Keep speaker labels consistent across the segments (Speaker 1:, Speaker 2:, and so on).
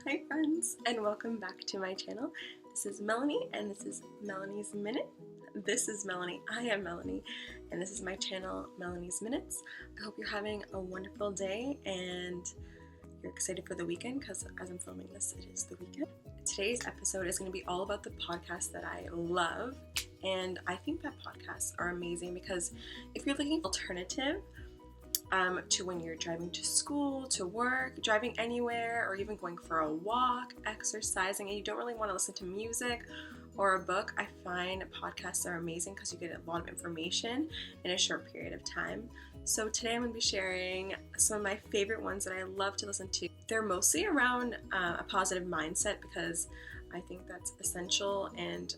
Speaker 1: Hi friends, and welcome back to my channel. This is Melanie, and this is Melanie's Minute. This is Melanie, I am Melanie, and this is my channel, Melanie's Minutes. I hope you're having a wonderful day, and you're excited for the weekend, because as I'm filming this, it is the weekend. Today's episode is going to be all about the podcasts that I love, and I think that podcasts are amazing, because if you're looking for alternative, to when you're driving to school, to work, driving anywhere, or even going for a walk, exercising, and you don't really want to listen to music or a book, I find podcasts are amazing because you get a lot of information in a short period of time. So today I'm going to be sharing some of my favorite ones that I love to listen to. They're mostly around a positive mindset because I think that's essential, and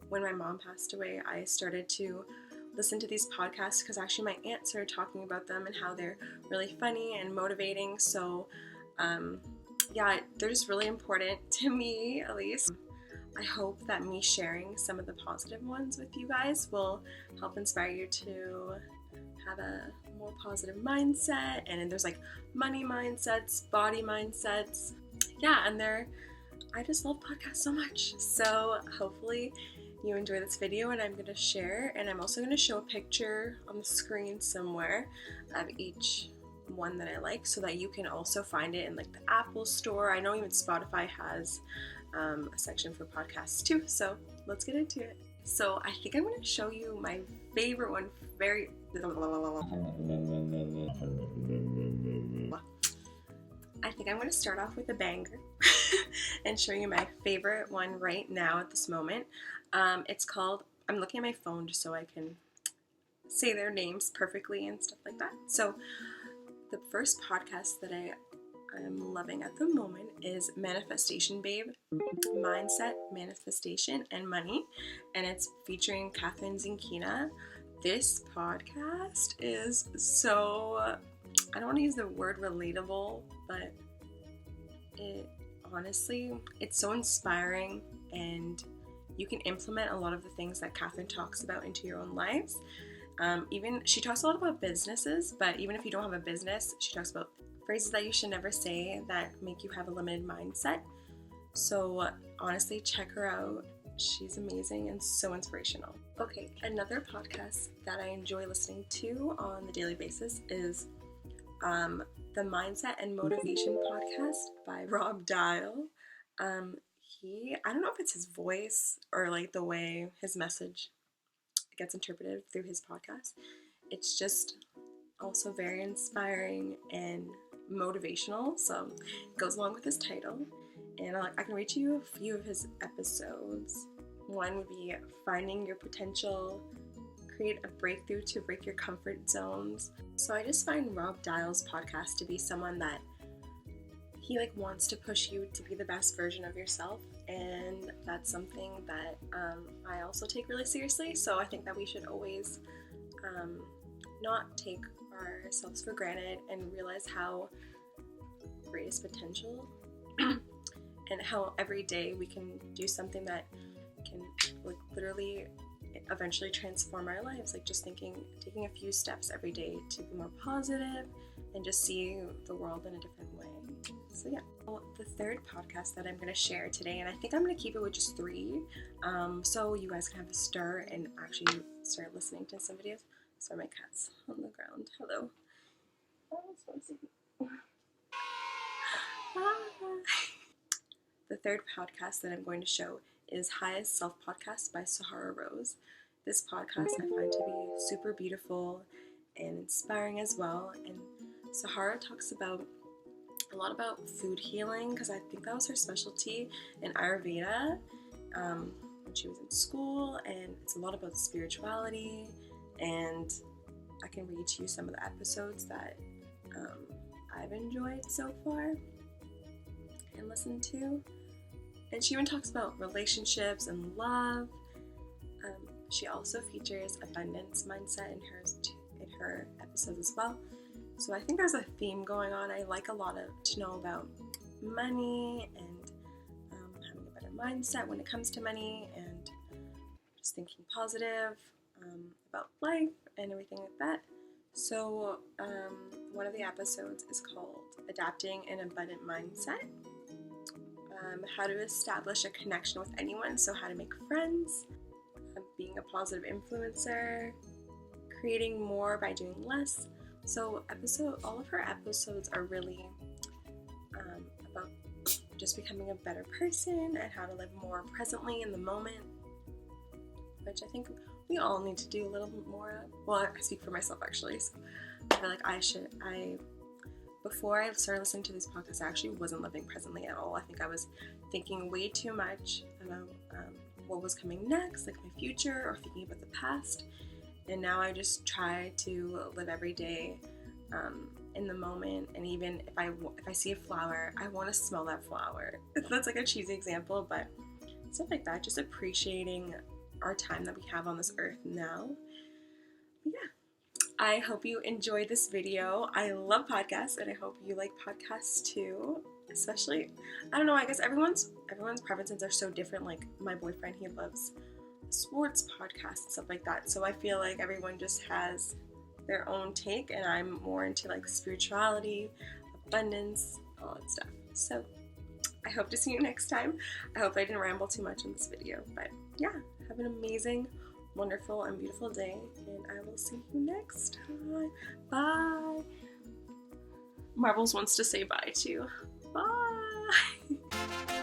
Speaker 1: when my mom passed away, I started to listen to these podcasts because actually my aunt started talking about them and how they're really funny and motivating. So they're just really important to me, at least. I hope that me sharing some of the positive ones with you guys will help inspire you to have a more positive mindset. And there's like money mindsets, body mindsets, and I just love podcasts so much. So hopefully you enjoy this video, and I'm going to share, and I'm also going to show a picture on the screen somewhere of each one that I like so that you can also find it in like the Apple store. I know even Spotify has a section for podcasts too, so let's get into it. So I think I'm going to show you my favorite one. I think I'm going to start off with a banger and show you my favorite one right now at this moment. It's called, I'm looking at my phone just so I can say their names perfectly and stuff like that. So the first podcast that I'm loving at the moment is Manifestation Babe, Mindset, Manifestation, and Money, and it's featuring Catherine Zinkina. This podcast is so, I don't want to use the word relatable, but it's so inspiring, and you can implement a lot of the things that Catherine talks about into your own lives. Even she talks a lot about businesses, but even if you don't have a business, she talks about phrases that you should never say that make you have a limited mindset. So honestly, check her out. She's amazing and so inspirational. Okay, another podcast that I enjoy listening to on the daily basis is the Mindset and Motivation Podcast by Rob Dial. I don't know if it's his voice or like the way his message gets interpreted through his podcast. It's just also very inspiring and motivational, so it goes along with his title. And I can read to you a few of his episodes. One would be Finding Your Potential, Create a Breakthrough to Break Your Comfort Zones. So I just find Rob Dial's podcast to be someone that he wants to push you to be the best version of yourself, and that's something that I also take really seriously. So I think that we should always not take ourselves for granted and realize how great is potential and how every day we can do something that can literally eventually transform our lives. Just taking a few steps every day to be more positive and just see the world in a different way. So the third podcast that I'm going to share today, and I think I'm going to keep it with just 3, so you guys can have a start and actually start listening to some videos. Sorry, my cat's on the ground. Hello. The third podcast that I'm going to show is Highest Self Podcast by Sahara Rose. This podcast I find to be super beautiful and inspiring as well, and Sahara talks a lot about food healing, because I think that was her specialty in Ayurveda when she was in school, and it's a lot about spirituality, and I can read to you some of the episodes that I've enjoyed so far and listened to. And she even talks about relationships and love. She also features abundance mindset in her episodes as well. So I think there's a theme going on. I like a lot to know about money and having a better mindset when it comes to money, and just thinking positive about life and everything like that. So one of the episodes is called Adapting an Abundant Mindset. how to establish a connection with anyone, so how to make friends, being a positive influencer, creating more by doing less. So all of her episodes are really about just becoming a better person and how to live more presently in the moment, which I think we all need to do a little bit more of. Well, I speak for myself actually, so I feel like before I started listening to these podcasts, I actually wasn't living presently at all. I think I was thinking way too much about what was coming next, like my future, or thinking about the past. And now I just try to live every day in the moment. And even if I see a flower, I want to smell that flower. That's like a cheesy example, but stuff like that. Just appreciating our time that we have on this earth now. But yeah. I hope you enjoyed this video. I love podcasts, and I hope you like podcasts too. Especially, I don't know, I guess everyone's preferences are so different. Like my boyfriend, he loves sports podcasts and stuff like that. So I feel like everyone just has their own take, and I'm more into like spirituality, abundance, all that stuff. So I hope to see you next time. I hope I didn't ramble too much in this video, but yeah, have an amazing, wonderful, and beautiful day, and I will see you next time. Bye. Marbles wants to say bye too. Bye.